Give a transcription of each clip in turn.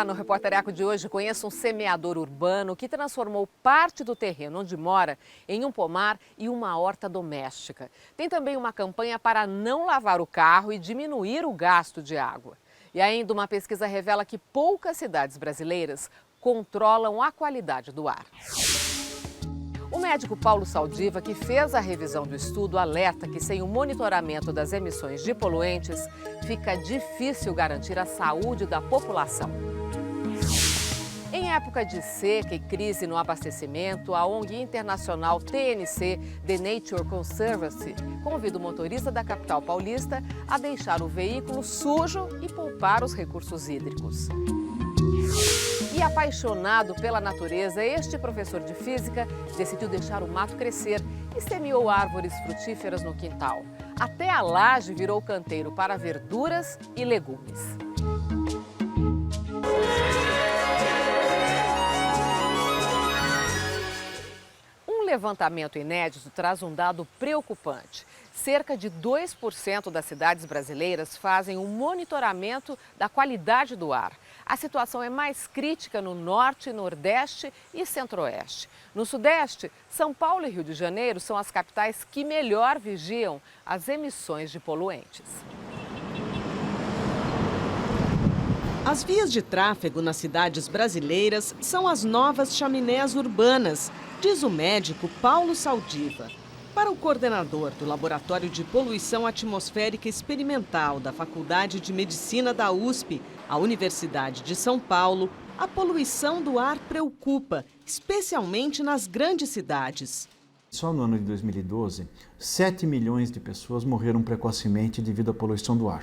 Olá, no Repórter Eco de hoje conheça um semeador urbano que transformou parte do terreno onde mora em um pomar e uma horta doméstica. Tem também uma campanha para não lavar o carro e diminuir o gasto de água. E ainda uma pesquisa revela que poucas cidades brasileiras controlam a qualidade do ar. O médico Paulo Saldiva, que fez a revisão do estudo, alerta que sem o monitoramento das emissões de poluentes, fica difícil garantir a saúde da população. Em época de seca e crise no abastecimento, a ONG internacional TNC, The Nature Conservancy, convida o motorista da capital paulista a deixar o veículo sujo e poupar os recursos hídricos. E apaixonado pela natureza, este professor de física decidiu deixar o mato crescer e semeou árvores frutíferas no quintal. Até a laje virou canteiro para verduras e legumes. Um levantamento inédito traz um dado preocupante. Cerca de 2% das cidades brasileiras fazem um monitoramento da qualidade do ar. A situação é mais crítica no norte, nordeste e centro-oeste. No sudeste, São Paulo e Rio de Janeiro são as capitais que melhor vigiam as emissões de poluentes. As vias de tráfego nas cidades brasileiras são as novas chaminés urbanas, diz o médico Paulo Saldiva. Para o coordenador do Laboratório de Poluição Atmosférica Experimental da Faculdade de Medicina da USP, a Universidade de São Paulo, a poluição do ar preocupa, especialmente nas grandes cidades. Só no ano de 2012, 7 milhões de pessoas morreram precocemente devido à poluição do ar.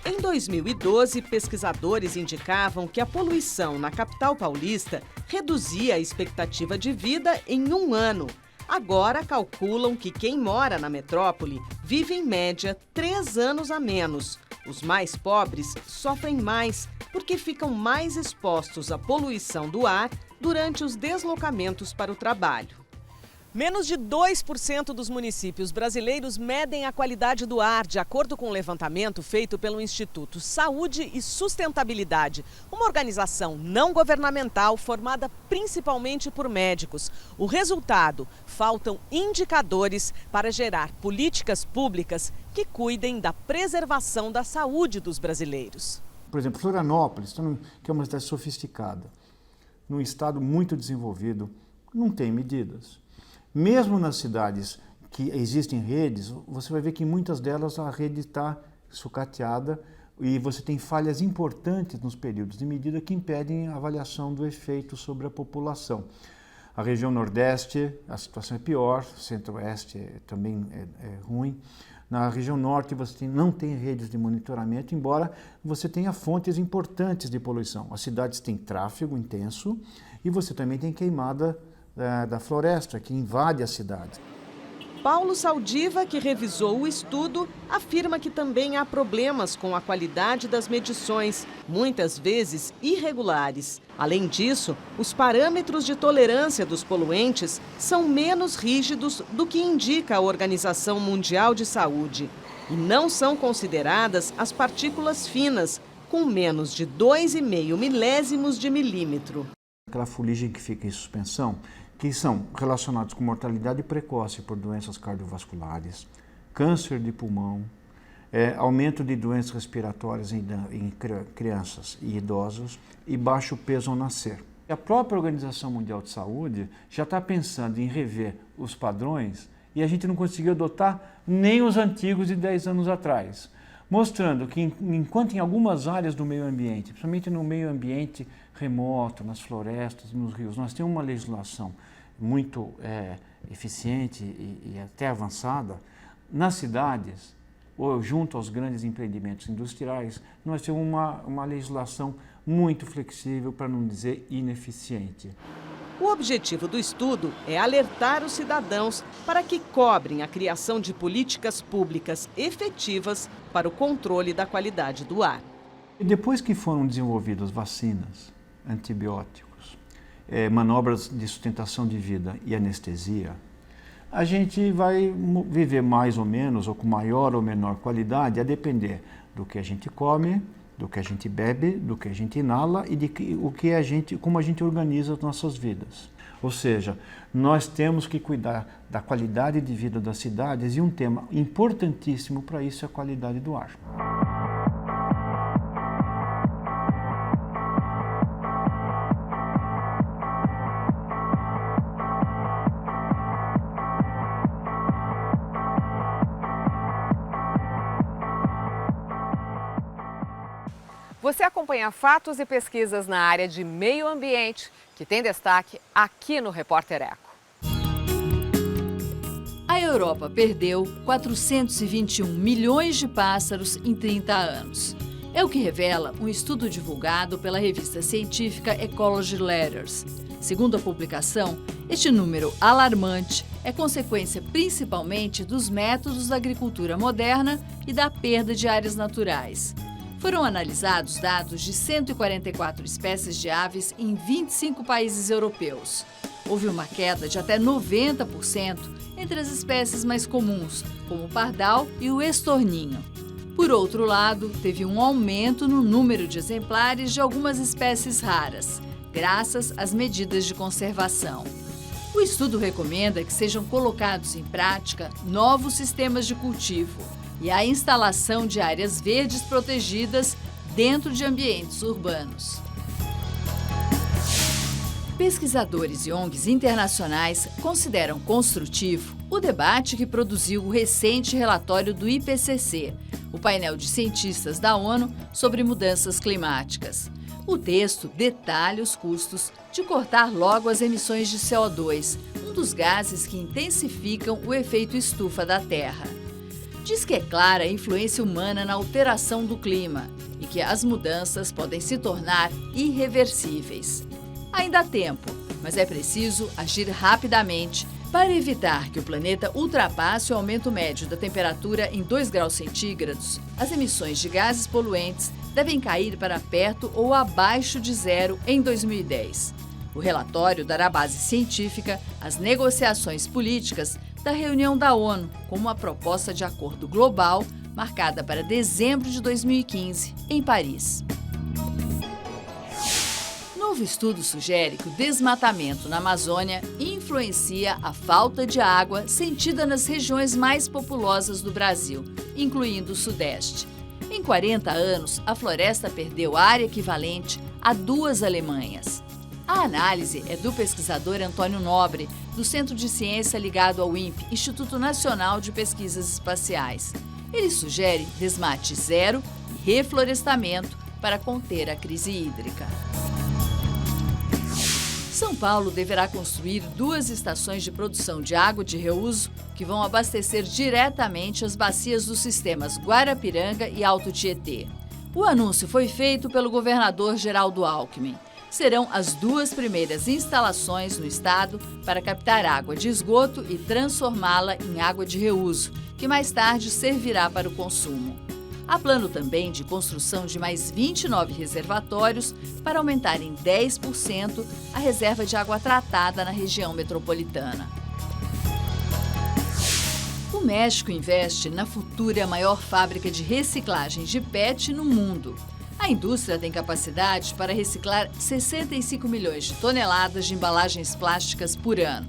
Em 2012, pesquisadores indicavam que a poluição na capital paulista reduzia a expectativa de vida em um ano. Agora calculam que quem mora na metrópole vive em média 3 anos a menos. Os mais pobres sofrem mais porque ficam mais expostos à poluição do ar durante os deslocamentos para o trabalho. Menos de 2% dos municípios brasileiros medem a qualidade do ar, de acordo com um levantamento feito pelo Instituto Saúde e Sustentabilidade, uma organização não governamental formada principalmente por médicos. O resultado: faltam indicadores para gerar políticas públicas que cuidem da preservação da saúde dos brasileiros. Por exemplo, Florianópolis, que é uma cidade sofisticada, num estado muito desenvolvido, não tem medidas. Mesmo nas cidades que existem redes, você vai ver que em muitas delas a rede está sucateada e você tem falhas importantes nos períodos de medida que impedem a avaliação do efeito sobre a população. A região Nordeste, a situação é pior, Centro-Oeste também é ruim. Na região Norte você não tem redes de monitoramento, embora você tenha fontes importantes de poluição. As cidades têm tráfego intenso e você também tem queimada da floresta, que invade a cidade. Paulo Saldiva, que revisou o estudo, afirma que também há problemas com a qualidade das medições, muitas vezes irregulares. Além disso, os parâmetros de tolerância dos poluentes são menos rígidos do que indica a Organização Mundial de Saúde. E não são consideradas as partículas finas, com menos de 2,5 milésimos de milímetro. Aquela fuligem que fica em suspensão, que são relacionados com mortalidade precoce por doenças cardiovasculares, câncer de pulmão, aumento de doenças respiratórias em crianças e idosos e baixo peso ao nascer. A própria Organização Mundial de Saúde já está pensando em rever os padrões e a gente não conseguiu adotar nem os antigos de 10 anos atrás, mostrando que enquanto em algumas áreas do meio ambiente, principalmente no meio ambiente remoto, nas florestas, nos rios, nós temos uma legislação muito eficiente e até avançada, nas cidades, ou junto aos grandes empreendimentos industriais, nós temos uma legislação muito flexível, para não dizer ineficiente. O objetivo do estudo é alertar os cidadãos para que cobrem a criação de políticas públicas efetivas para o controle da qualidade do ar. E depois que foram desenvolvidas vacinas, antibióticos, manobras de sustentação de vida e anestesia, a gente vai viver mais ou menos, ou com maior ou menor qualidade, a depender do que a gente come, do que a gente bebe, do que a gente inala e como a gente organiza as nossas vidas. Ou seja, nós temos que cuidar da qualidade de vida das cidades e um tema importantíssimo para isso é a qualidade do ar. Você acompanha fatos e pesquisas na área de meio ambiente, que tem destaque aqui no Repórter Eco. A Europa perdeu 421 milhões de pássaros em 30 anos. É o que revela um estudo divulgado pela revista científica Ecology Letters. Segundo a publicação, este número alarmante é consequência principalmente dos métodos da agricultura moderna e da perda de áreas naturais. Foram analisados dados de 144 espécies de aves em 25 países europeus. Houve uma queda de até 90% entre as espécies mais comuns, como o pardal e o estorninho. Por outro lado, teve um aumento no número de exemplares de algumas espécies raras, graças às medidas de conservação. O estudo recomenda que sejam colocados em prática novos sistemas de cultivo e a instalação de áreas verdes protegidas dentro de ambientes urbanos. Pesquisadores e ONGs internacionais consideram construtivo o debate que produziu o recente relatório do IPCC, o painel de cientistas da ONU sobre mudanças climáticas. O texto detalha os custos de cortar logo as emissões de CO2, um dos gases que intensificam o efeito estufa da Terra. Diz que é clara a influência humana na alteração do clima e que as mudanças podem se tornar irreversíveis. Ainda há tempo, mas é preciso agir rapidamente para evitar que o planeta ultrapasse o aumento médio da temperatura em 2 graus centígrados. As emissões de gases poluentes devem cair para perto ou abaixo de zero em 2010. O relatório dará base científica às negociações políticas da reunião da ONU, com uma proposta de acordo global marcada para dezembro de 2015, em Paris. Novo estudo sugere que o desmatamento na Amazônia influencia a falta de água sentida nas regiões mais populosas do Brasil, incluindo o Sudeste. Em 40 anos, a floresta perdeu área equivalente a 2 Alemanhas. A análise é do pesquisador Antônio Nobre, do Centro de Ciência ligado ao INPE, Instituto Nacional de Pesquisas Espaciais. Ele sugere desmate zero e reflorestamento para conter a crise hídrica. São Paulo deverá construir 2 estações de produção de água de reuso que vão abastecer diretamente as bacias dos sistemas Guarapiranga e Alto Tietê. O anúncio foi feito pelo governador Geraldo Alckmin. Serão as 2 primeiras instalações no estado para captar água de esgoto e transformá-la em água de reuso, que mais tarde servirá para o consumo. Há plano também de construção de mais 29 reservatórios para aumentar em 10% a reserva de água tratada na região metropolitana. O México investe na futura maior fábrica de reciclagem de PET no mundo. A indústria tem capacidade para reciclar 65 milhões de toneladas de embalagens plásticas por ano.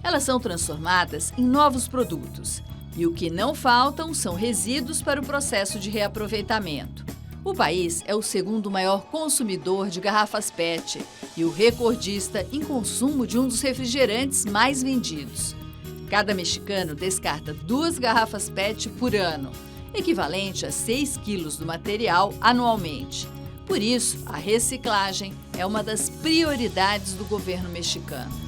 Elas são transformadas em novos produtos. E o que não faltam são resíduos para o processo de reaproveitamento. O país é o segundo maior consumidor de garrafas PET e o recordista em consumo de um dos refrigerantes mais vendidos. Cada mexicano descarta 2 garrafas PET por ano, equivalente a 6 quilos do material anualmente. Por isso, a reciclagem é uma das prioridades do governo mexicano.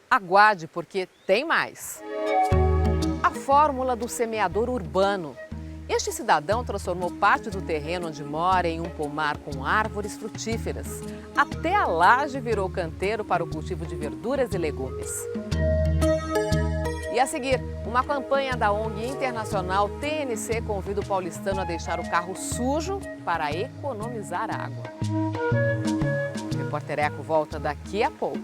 Aguarde, porque tem mais. A fórmula do semeador urbano. Este cidadão transformou parte do terreno onde mora em um pomar com árvores frutíferas. Até a laje virou canteiro para o cultivo de verduras e legumes. E a seguir, uma campanha da ONG internacional TNC convida o paulistano a deixar o carro sujo para economizar água. O Repórter Eco volta daqui a pouco.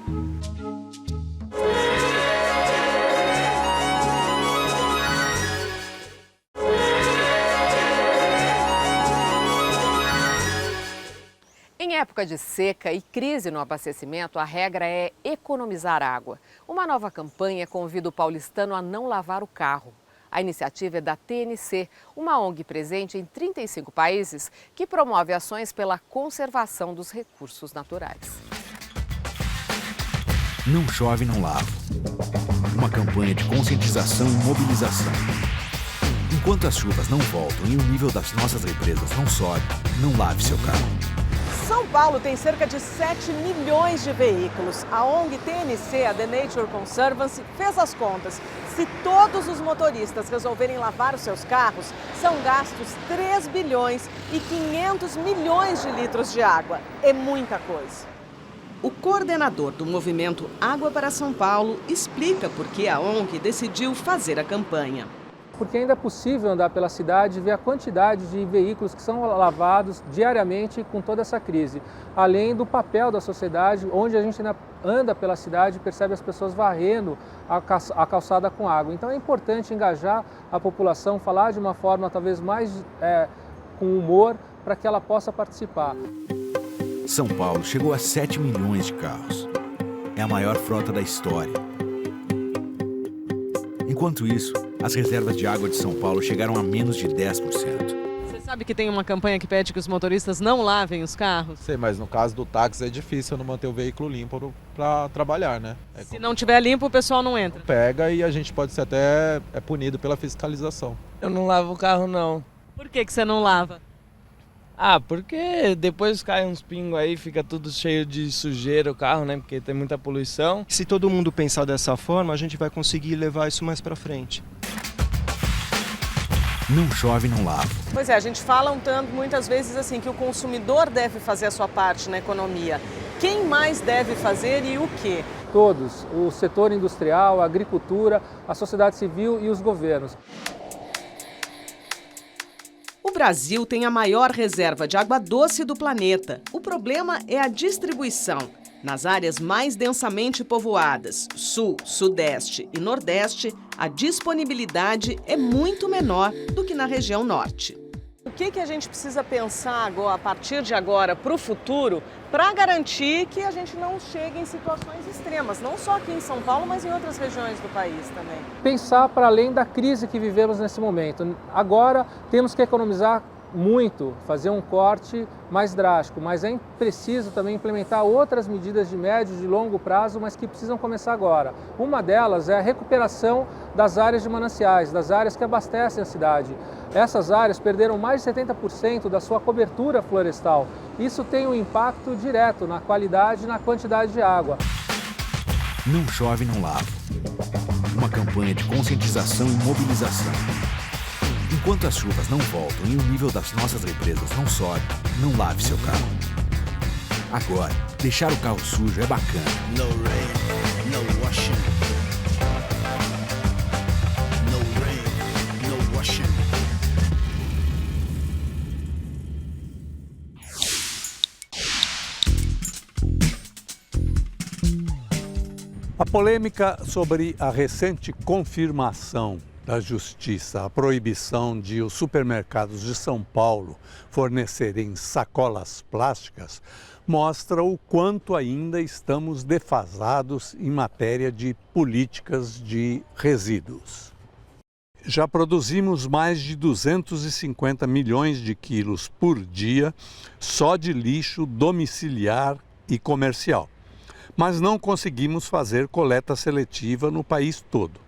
Em época de seca e crise no abastecimento, a regra é economizar água. Uma nova campanha convida o paulistano a não lavar o carro. A iniciativa é da TNC, uma ONG presente em 35 países que promove ações pela conservação dos recursos naturais. Não chove, não lavo. Uma campanha de conscientização e mobilização. Enquanto as chuvas não voltam e o nível das nossas represas não sobe, não lave seu carro. São Paulo tem cerca de 7 milhões de veículos. A ONG TNC, a The Nature Conservancy, fez as contas. Se todos os motoristas resolverem lavar os seus carros, são gastos 3 bilhões e 500 milhões de litros de água. É muita coisa. O coordenador do movimento Água para São Paulo explica por que a ONG decidiu fazer a campanha. Porque ainda é possível andar pela cidade e ver a quantidade de veículos que são lavados diariamente com toda essa crise. Além do papel da sociedade, onde a gente ainda anda pela cidade e percebe as pessoas varrendo a calçada com água. Então é importante engajar a população, falar de uma forma talvez mais com humor, para que ela possa participar. São Paulo chegou a 7 milhões de carros. É a maior frota da história. Enquanto isso, as reservas de água de São Paulo chegaram a menos de 10%. Você sabe que tem uma campanha que pede que os motoristas não lavem os carros? Sei, mas no caso do táxi é difícil não manter o veículo limpo para trabalhar, né? Se não tiver limpo, o pessoal não entra. Pega e a gente pode ser até punido pela fiscalização. Eu não lavo o carro, não. Por que você não lava? Ah, porque depois cai uns pingos aí, fica tudo cheio de sujeira o carro, né? Porque tem muita poluição. Se todo mundo pensar dessa forma, a gente vai conseguir levar isso mais para frente. Não chove, não lavo. Pois é, a gente fala muitas vezes assim que o consumidor deve fazer a sua parte na economia. Quem mais deve fazer e o quê? Todos, o setor industrial, a agricultura, a sociedade civil e os governos. O Brasil tem a maior reserva de água doce do planeta. O problema é a distribuição. Nas áreas mais densamente povoadas, Sul, Sudeste e Nordeste, a disponibilidade é muito menor do que na região Norte. O que a gente precisa pensar agora, a partir de agora para o futuro, para garantir que a gente não chegue em situações extremas, não só aqui em São Paulo, mas em outras regiões do país também? Pensar para além da crise que vivemos nesse momento. Agora temos que economizar muito, fazer um corte mais drástico, mas é preciso também implementar outras medidas de médio e de longo prazo, mas que precisam começar agora. Uma delas é a recuperação das áreas de mananciais, das áreas que abastecem a cidade. Essas áreas perderam mais de 70% da sua cobertura florestal. Isso tem um impacto direto na qualidade e na quantidade de água. Não chove, não lavo. Uma campanha de conscientização e mobilização. Enquanto as chuvas não voltam e o nível das nossas represas não sobe, não lave seu carro. Agora, deixar o carro sujo é bacana. No rain, no washing. No rain, no washing. A polêmica sobre a recente confirmação da Justiça, a proibição de os supermercados de São Paulo fornecerem sacolas plásticas, mostra o quanto ainda estamos defasados em matéria de políticas de resíduos. Já produzimos mais de 250 milhões de quilos por dia só de lixo domiciliar e comercial, mas não conseguimos fazer coleta seletiva no país todo.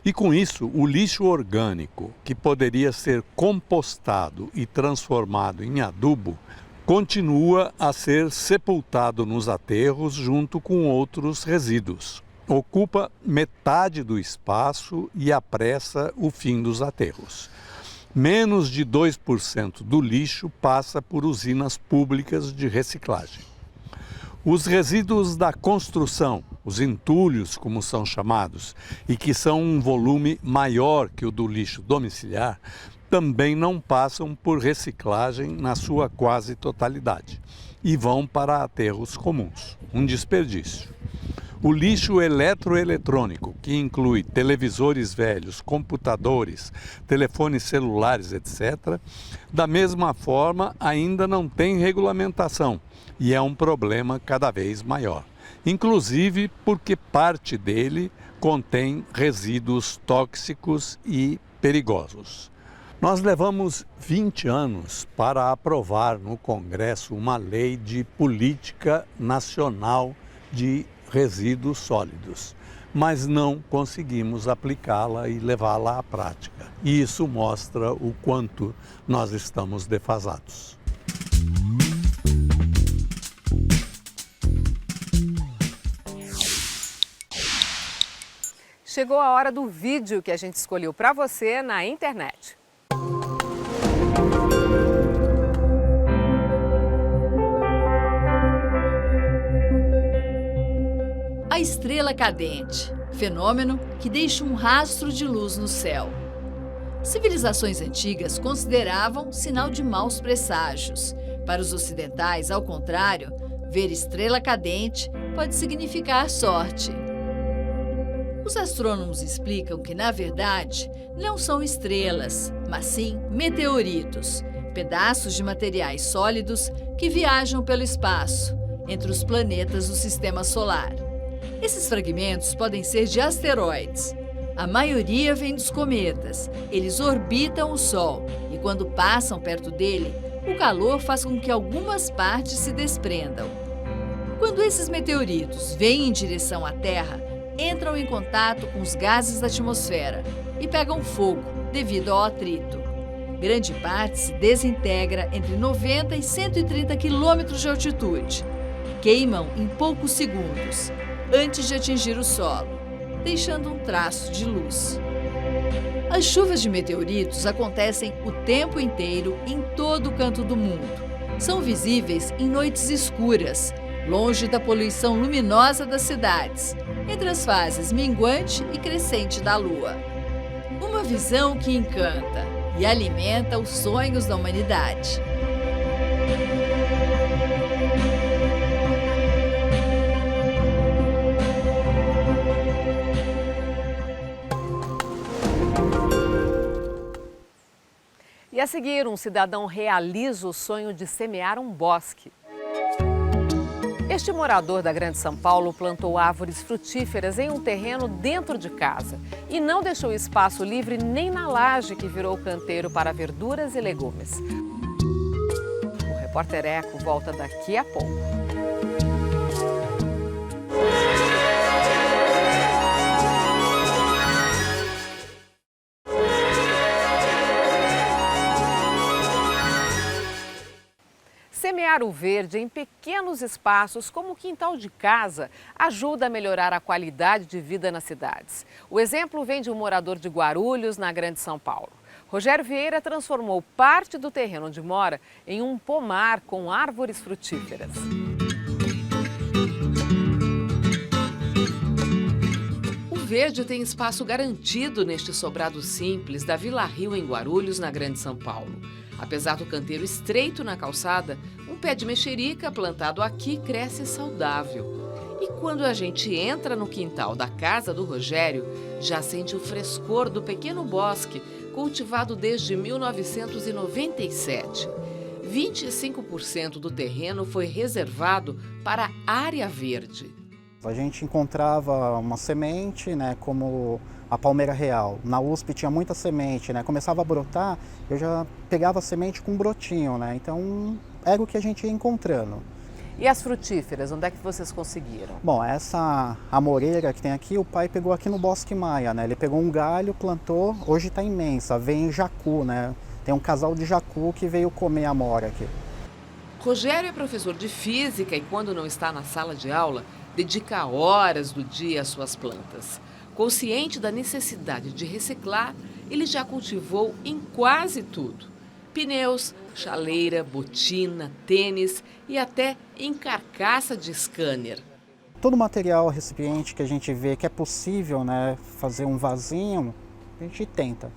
E com isso, o lixo orgânico, que poderia ser compostado e transformado em adubo, continua a ser sepultado nos aterros junto com outros resíduos. Ocupa metade do espaço e apressa o fim dos aterros. Menos de 2% do lixo passa por usinas públicas de reciclagem. Os resíduos da construção, os entulhos, como são chamados, e que são um volume maior que o do lixo domiciliar, também não passam por reciclagem na sua quase totalidade e vão para aterros comuns, um desperdício. O lixo eletroeletrônico, que inclui televisores velhos, computadores, telefones celulares, etc., da mesma forma ainda não tem regulamentação e é um problema cada vez maior. Inclusive porque parte dele contém resíduos tóxicos e perigosos. Nós levamos 20 anos para aprovar no Congresso uma lei de política nacional de resíduos sólidos, mas não conseguimos aplicá-la e levá-la à prática. E isso mostra o quanto nós estamos defasados. Chegou a hora do vídeo que a gente escolheu para você na internet. A estrela cadente, fenômeno que deixa um rastro de luz no céu. Civilizações antigas consideravam sinal de maus presságios. Para os ocidentais, ao contrário, ver estrela cadente pode significar sorte. Os astrônomos explicam que, na verdade, não são estrelas, mas sim meteoritos, pedaços de materiais sólidos que viajam pelo espaço, entre os planetas do Sistema Solar. Esses fragmentos podem ser de asteroides. A maioria vem dos cometas. Eles orbitam o Sol e, quando passam perto dele, o calor faz com que algumas partes se desprendam. Quando esses meteoritos vêm em direção à Terra, entram em contato com os gases da atmosfera e pegam fogo devido ao atrito. Grande parte se desintegra entre 90 e 130 quilômetros de altitude. Queimam em poucos segundos, antes de atingir o solo, deixando um traço de luz. As chuvas de meteoritos acontecem o tempo inteiro em todo o canto do mundo. São visíveis em noites escuras, longe da poluição luminosa das cidades, entre as fases minguante e crescente da Lua. Uma visão que encanta e alimenta os sonhos da humanidade. E a seguir, um cidadão realiza o sonho de semear um bosque. Este morador da Grande São Paulo plantou árvores frutíferas em um terreno dentro de casa e não deixou espaço livre nem na laje que virou canteiro para verduras e legumes. O Repórter Eco volta daqui a pouco. Semear o verde em pequenos espaços, como o quintal de casa, ajuda a melhorar a qualidade de vida nas cidades. O exemplo vem de um morador de Guarulhos, na Grande São Paulo. Rogério Vieira transformou parte do terreno onde mora em um pomar com árvores frutíferas. O verde tem espaço garantido neste sobrado simples da Vila Rio, em Guarulhos, na Grande São Paulo. Apesar do canteiro estreito na calçada, um pé de mexerica plantado aqui cresce saudável. E quando a gente entra no quintal da casa do Rogério, já sente o frescor do pequeno bosque, cultivado desde 1997. 25% do terreno foi reservado para área verde. A gente encontrava uma semente, né, como a palmeira real. Na USP tinha muita semente, né? Começava a brotar, eu já pegava a semente com um brotinho, né? Então era o que a gente ia encontrando. E as frutíferas, onde é que vocês conseguiram? Bom, essa amoreira que tem aqui, o pai pegou aqui no Bosque Maia, né? Ele pegou um galho, plantou, hoje está imensa, vem em jacu, né? Tem um casal de jacu que veio comer a amora aqui. Rogério é professor de física e, quando não está na sala de aula, dedica horas do dia às suas plantas. Consciente da necessidade de reciclar, ele já cultivou em quase tudo. Pneus, chaleira, botina, tênis e até em carcaça de scanner. Todo material recipiente que a gente vê que é possível, né, fazer um vasinho, a gente tenta.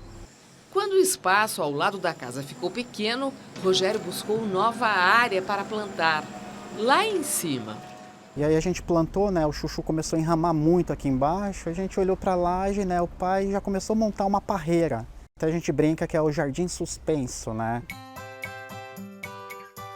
Quando o espaço ao lado da casa ficou pequeno, Rogério buscou nova área para plantar, lá em cima. E aí a gente plantou, né, o chuchu começou a enramar muito aqui embaixo, a gente olhou para a laje, né, o pai já começou a montar uma parreira. Então a gente brinca que é o jardim suspenso, né?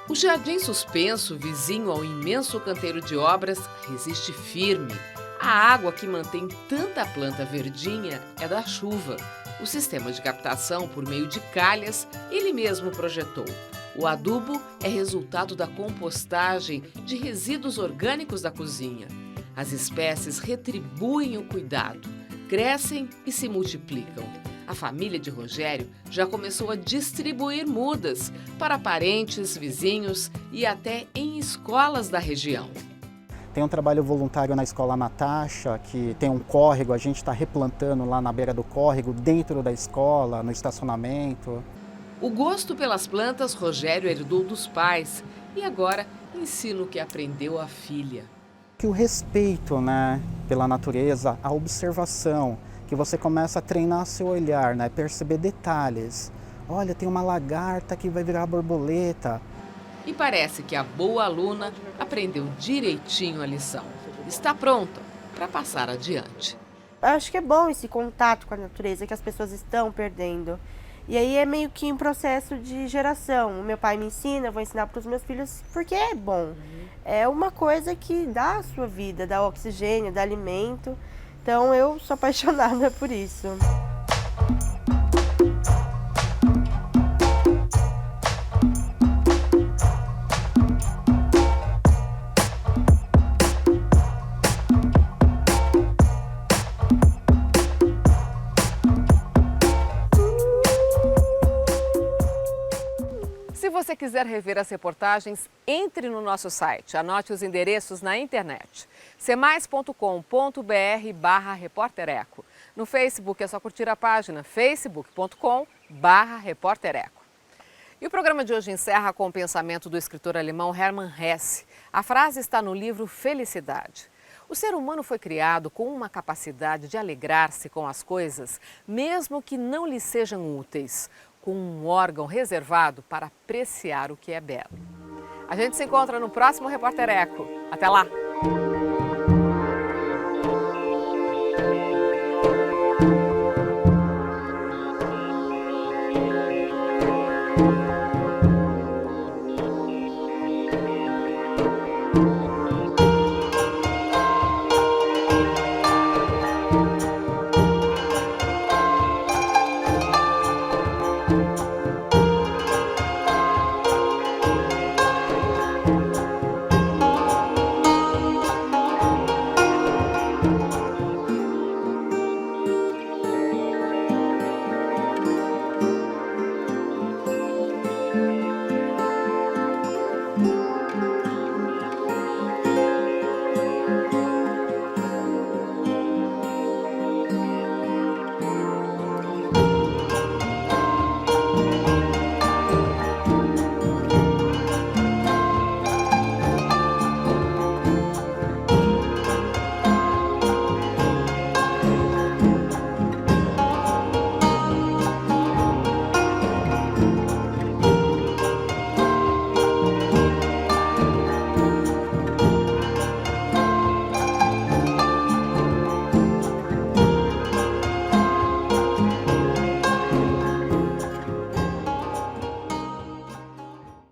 O jardim suspenso, vizinho ao imenso canteiro de obras, resiste firme. A água que mantém tanta planta verdinha é da chuva. O sistema de captação por meio de calhas ele mesmo projetou. O adubo é resultado da compostagem de resíduos orgânicos da cozinha. As espécies retribuem o cuidado, crescem e se multiplicam. A família de Rogério já começou a distribuir mudas para parentes, vizinhos e até em escolas da região. Tem um trabalho voluntário na Escola Natasha, que tem um córrego, a gente está replantando lá na beira do córrego, dentro da escola, no estacionamento. O gosto pelas plantas Rogério herdou dos pais e agora ensina o que aprendeu à filha. Que o respeito, né, pela natureza, a observação, que você começa a treinar seu olhar, né, perceber detalhes. Olha, tem uma lagarta que vai virar borboleta. E parece que a boa aluna aprendeu direitinho a lição. Está pronta para passar adiante. Acho que é bom esse contato com a natureza que as pessoas estão perdendo. E aí é meio que um processo de geração. O meu pai me ensina, eu vou ensinar para os meus filhos, porque é bom. É uma coisa que dá a sua vida, dá oxigênio, dá alimento. Então eu sou apaixonada por isso. Se você quiser rever as reportagens, entre no nosso site. Anote os endereços na internet. cmais.com.br/repórtereco. No Facebook é só curtir a página facebook.com/repórtereco. E o programa de hoje encerra com o pensamento do escritor alemão Hermann Hesse. A frase está no livro Felicidade. O ser humano foi criado com uma capacidade de alegrar-se com as coisas, mesmo que não lhe sejam úteis, com um órgão reservado para apreciar o que é belo. A gente se encontra no próximo Repórter Eco. Até lá!